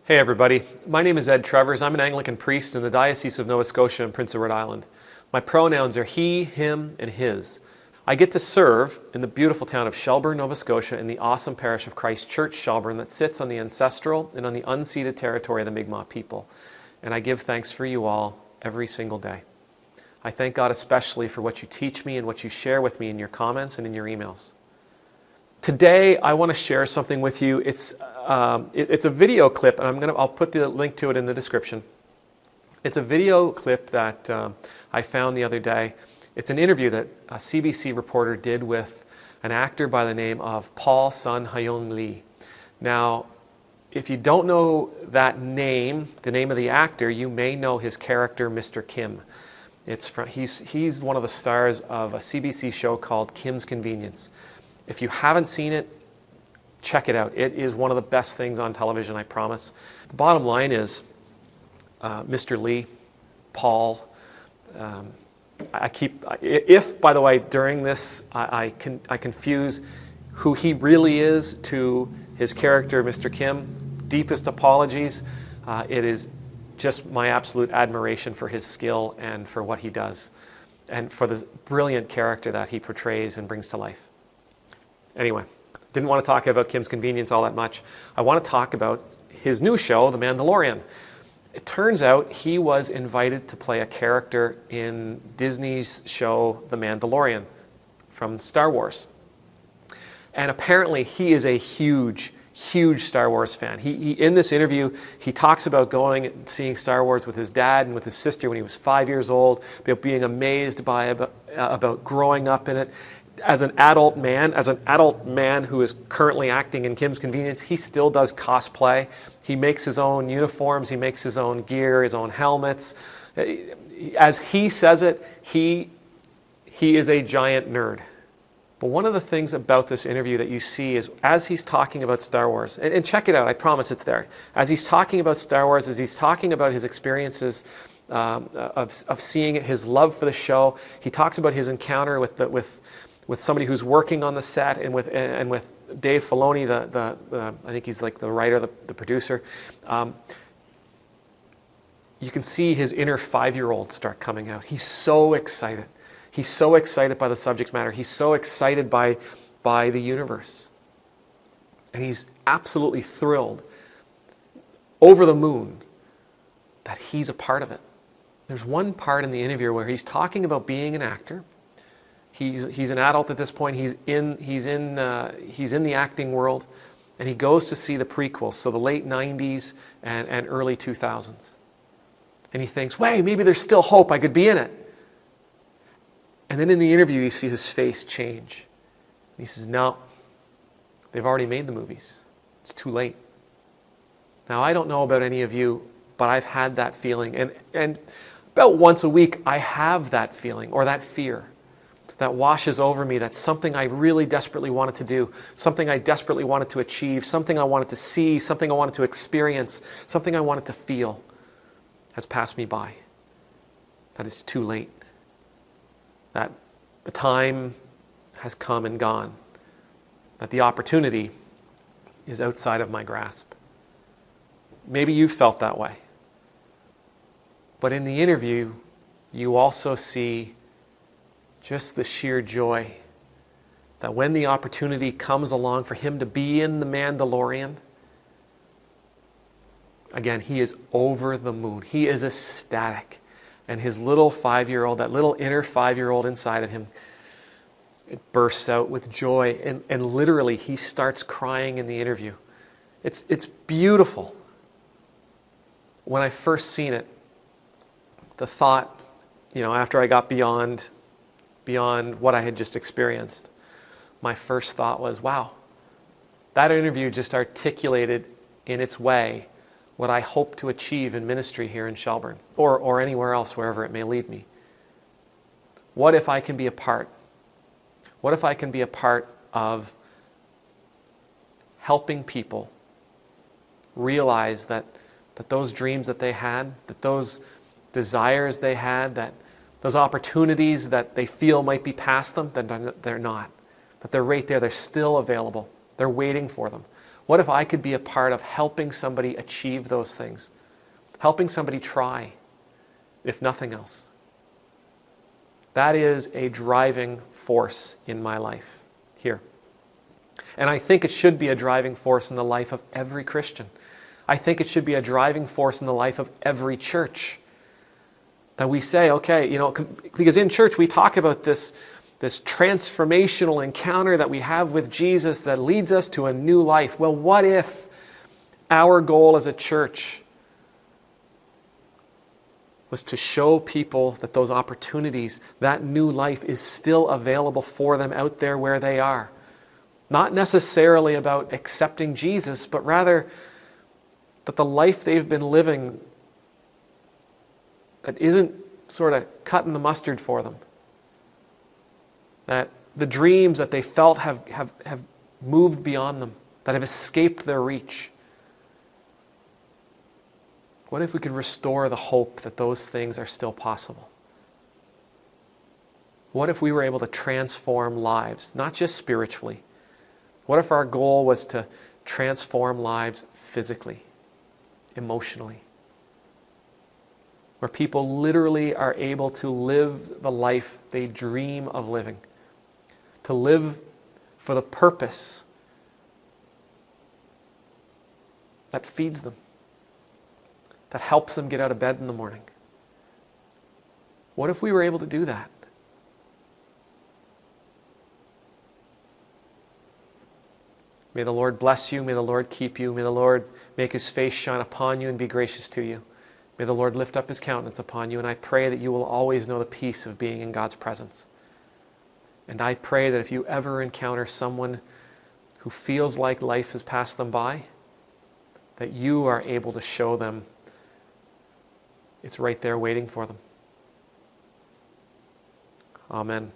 Hey everybody, my name is Ed Trevors. I'm an Anglican priest in the Diocese of Nova Scotia and Prince Edward Island. My pronouns are he, him, and his. I get to serve in the beautiful town of Shelburne, Nova Scotia in the awesome parish of Church Shelburne that sits on the ancestral and on the unceded territory of the Mi'kmaq people. And I give thanks for you all every single day. I thank God especially for what you teach me and what you share with me in your comments and in your emails. Today, I want to share something with you. It's a video clip, and I'll put the link to it in the description. It's a video clip that I found the other day. It's an interview that a CBC reporter did with an actor by the name of Paul Sun-Hyung Lee. Now, if you don't know that name, the name of the actor, you may know his character, Mr. Kim. He's one of the stars of a CBC show called Kim's Convenience. If you haven't seen it, check it out. It is one of the best things on television, I promise. The bottom line is, Mr. Lee, Paul, if, by the way, during this, I confuse who he really is to his character, Mr. Kim, deepest apologies. It is just my absolute admiration for his skill and for what he does, and for the brilliant character that he portrays and brings to life. Anyway, didn't want to talk about Kim's Convenience all that much. I want to talk about his new show, The Mandalorian. It turns out he was invited to play a character in Disney's show, The Mandalorian, from Star Wars. And apparently he is a huge Star Wars fan. He in this interview, he talks about going and seeing Star Wars with his dad and with his sister when he was 5 years old, being amazed about growing up in it. As an adult man who is currently acting in Kim's Convenience, he still does cosplay. He makes his own uniforms, he makes his own gear, his own helmets. As he says it, he is a giant nerd. But one of the things about this interview that you see is as he's talking about Star Wars, and check it out, I promise it's there. As he's talking about Star Wars, as he's talking about his experiences of seeing it, his love for the show, he talks about his encounter with somebody who's working on the set and with Dave Filoni, I think he's like the writer, the producer. You can see his inner 5-year-old start coming out. He's so excited. He's so excited by the subject matter. He's so excited by the universe. And he's absolutely thrilled, over the moon, that he's a part of it. There's one part in the interview where he's talking about being an actor. He's an adult at this point. He's in the acting world, and he goes to see the prequels, so the late 90s and early 2000s. And he thinks, wait, maybe there's still hope. I could be in it. And then in the interview, you see his face change. And he says, no, they've already made the movies. It's too late. Now, I don't know about any of you, but I've had that feeling. And about once a week, I have that feeling or that fear that washes over me. That's something I really desperately wanted to do, something I desperately wanted to achieve, something I wanted to see, something I wanted to experience, something I wanted to feel has passed me by. That it's too late. That the time has come and gone. That the opportunity is outside of my grasp. Maybe you've felt that way. But in the interview, you also see just the sheer joy that when the opportunity comes along for him to be in The Mandalorian, again, he is over the moon. He is ecstatic. And his little 5-year-old, that little inner 5-year-old inside of him, it bursts out with joy. And literally, he starts crying in the interview. It's beautiful. When I first seen it, the thought, after I got beyond what I had just experienced, my first thought was, wow, that interview just articulated in its way what I hope to achieve in ministry here in Shelburne or anywhere else, wherever it may lead me. What if I can be a part? What if I can be a part of helping people realize that those dreams that they had, that those desires they had, that those opportunities that they feel might be past them, that they're not. That they're right there, they're still available. They're waiting for them. What if I could be a part of helping somebody achieve those things? Helping somebody try, if nothing else. That is a driving force in my life here. And I think it should be a driving force in the life of every Christian. I think it should be a driving force in the life of every church. That we say, okay, because in church we talk about this transformational encounter that we have with Jesus that leads us to a new life. Well, what if our goal as a church was to show people that those opportunities, that new life is still available for them out there where they are? Not necessarily about accepting Jesus, but rather that the life they've been living that isn't sort of cutting the mustard for them, that the dreams that they felt have moved beyond them, that have escaped their reach. What if we could restore the hope that those things are still possible? What if we were able to transform lives, not just spiritually? What if our goal was to transform lives physically, emotionally? Where people literally are able to live the life they dream of living. To live for the purpose that feeds them, that helps them get out of bed in the morning. What if we were able to do that? May the Lord bless you. May the Lord keep you. May the Lord make His face shine upon you and be gracious to you. May the Lord lift up His countenance upon you. And I pray that you will always know the peace of being in God's presence. And I pray that if you ever encounter someone who feels like life has passed them by, that you are able to show them it's right there waiting for them. Amen.